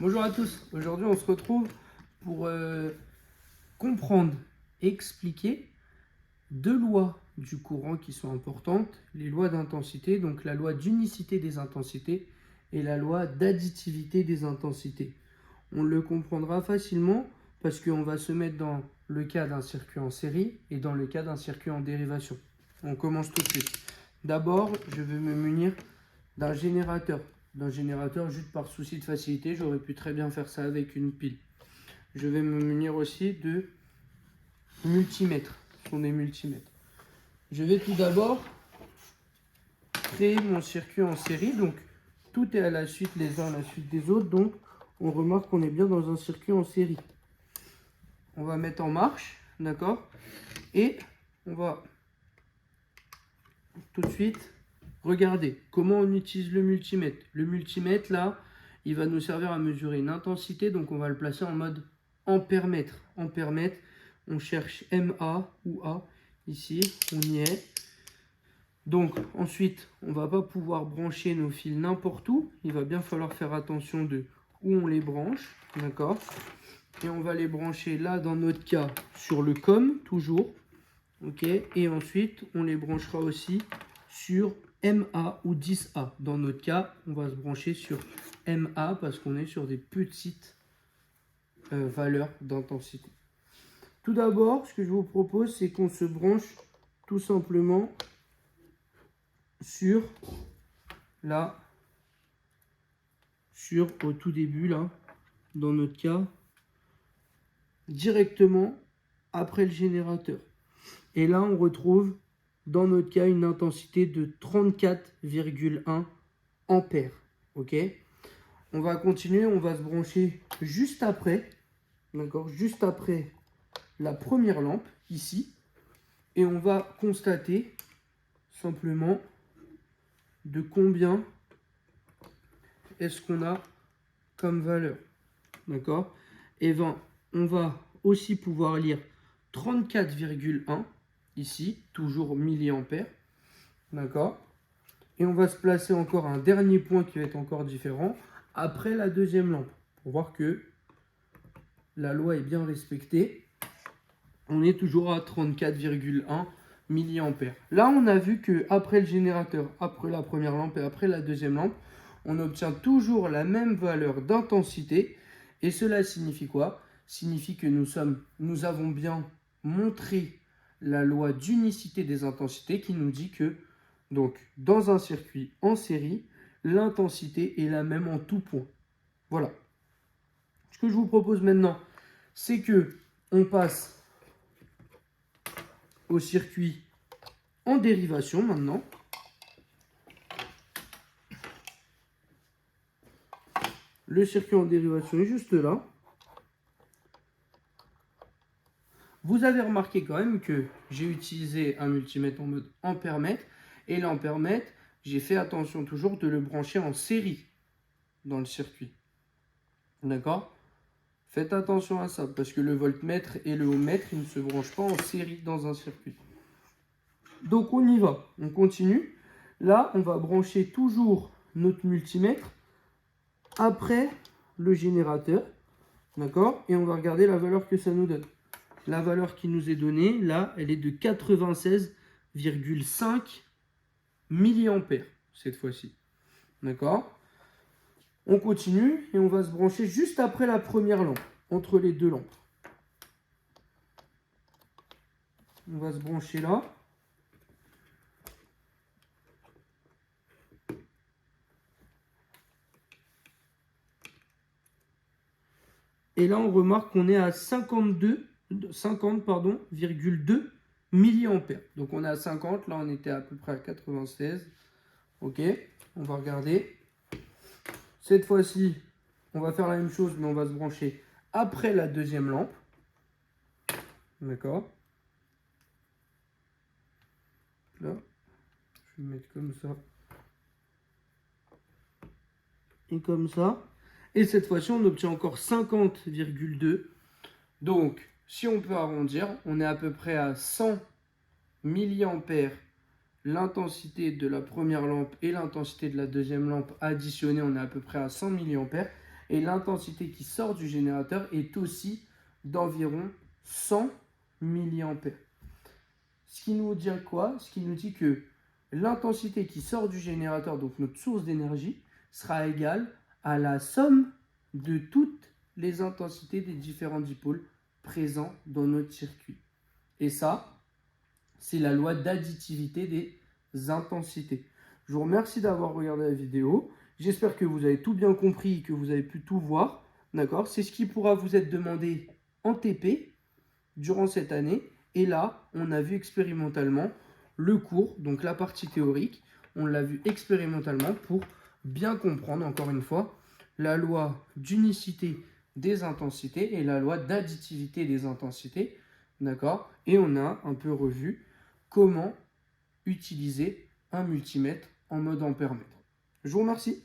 Bonjour à tous, aujourd'hui on se retrouve pour comprendre, expliquer deux lois du courant qui sont importantes, les lois d'intensité, donc la loi d'unicité des intensités et la loi d'additivité des intensités. On le comprendra facilement parce qu'on va se mettre dans le cas d'un circuit en série et dans le cas d'un circuit en dérivation. On commence tout de suite. D'abord, je vais me munir d'un générateur. Juste par souci de facilité, j'aurais pu très bien faire ça avec une pile. Je vais me munir aussi de multimètres. Ce sont des multimètres. Je vais tout d'abord créer mon circuit en série. Donc, tout est à la suite, les uns à la suite des autres. Donc, on remarque qu'on est bien dans un circuit en série. On va mettre en marche, d'accord? Et on va tout de suite regarder comment on utilise le multimètre. Le multimètre, là, il va nous servir à mesurer une intensité. Donc, on va le placer en mode ampère-mètre. Ampère-mètre, on cherche MA ou A. Ici, on y est. Donc, ensuite, on ne va pas pouvoir brancher nos fils n'importe où. Il va bien falloir faire attention de où on les branche. D'accord? Et on va les brancher là, dans notre cas, sur le COM, toujours. Ok? Et ensuite, on les branchera aussi sur MA ou 10A. Dans notre cas, on va se brancher sur MA parce qu'on est sur des petites valeurs d'intensité. Tout d'abord, ce que je vous propose, c'est qu'on se branche tout simplement sur là, au tout début, là, dans notre cas, directement après le générateur. Et là, on retrouve, dans notre cas, une intensité de 34,1 ampères. Ok? On va continuer, on va se brancher juste après, d'accord? Juste après la première lampe, ici. Et on va constater simplement de combien est-ce qu'on a comme valeur. D'accord? Et ben, on va aussi pouvoir lire 34,1 ici, toujours milliampères. D'accord? Et on va se placer encore un dernier point qui va être encore différent après la deuxième lampe pour voir que la loi est bien respectée. On est toujours à 34,1 milliampères. Là, on a vu que après le générateur, après la première lampe et après la deuxième lampe, on obtient toujours la même valeur d'intensité. Et cela signifie quoi? Signifie que nous avons bien montré la loi d'unicité des intensités qui nous dit que donc dans un circuit en série, l'intensité est la même en tout point. Voilà. Ce que je vous propose maintenant, c'est que on passe au circuit en dérivation maintenant. Le circuit en dérivation est juste là. Vous avez remarqué quand même que j'ai utilisé un multimètre en mode ampère-mètre. Et l'ampère-mètre, j'ai fait attention toujours de le brancher en série dans le circuit. D'accord? Faites attention à ça, parce que le voltmètre et le ohmmètre, ils ne se branchent pas en série dans un circuit. Donc on y va, on continue. Là, on va brancher toujours notre multimètre après le générateur. D'accord? Et on va regarder la valeur que ça nous donne. La valeur qui nous est donnée, là, elle est de 96,5 milliampères cette fois-ci. D'accord? On continue et on va se brancher juste après la première lampe, entre les deux lampes. On va se brancher là. Et là, on remarque qu'on est à 50,2 milliampères. Donc, on est à 50. Là, on était à peu près à 96. OK, on va regarder. Cette fois-ci, on va faire la même chose, mais on va se brancher après la deuxième lampe. D'accord? Là, je vais mettre comme ça. Et comme ça. Et cette fois-ci, on obtient encore 50,2. Donc, si on peut arrondir, on est à peu près à 100 milliampères. L'intensité de la première lampe et l'intensité de la deuxième lampe additionnées, on est à peu près à 100 milliampères. Et l'intensité qui sort du générateur est aussi d'environ 100 milliampères. Ce qui nous dit quoi? Ce qui nous dit que l'intensité qui sort du générateur, donc notre source d'énergie, sera égale à la somme de toutes les intensités des différents dipôles présents dans notre circuit. Et ça, c'est la loi d'additivité des intensités. Je vous remercie d'avoir regardé la vidéo. J'espère que vous avez tout bien compris, que vous avez pu tout voir. D'accord? C'est ce qui pourra vous être demandé en TP durant cette année. Et là, on a vu expérimentalement le cours, donc la partie théorique. On l'a vu expérimentalement pour bien comprendre, encore une fois, la loi d'unicité des intensités et la loi d'additivité des intensités. D'accord? Et on a un peu revu comment utiliser un multimètre en mode ampère-mètre. Je vous remercie.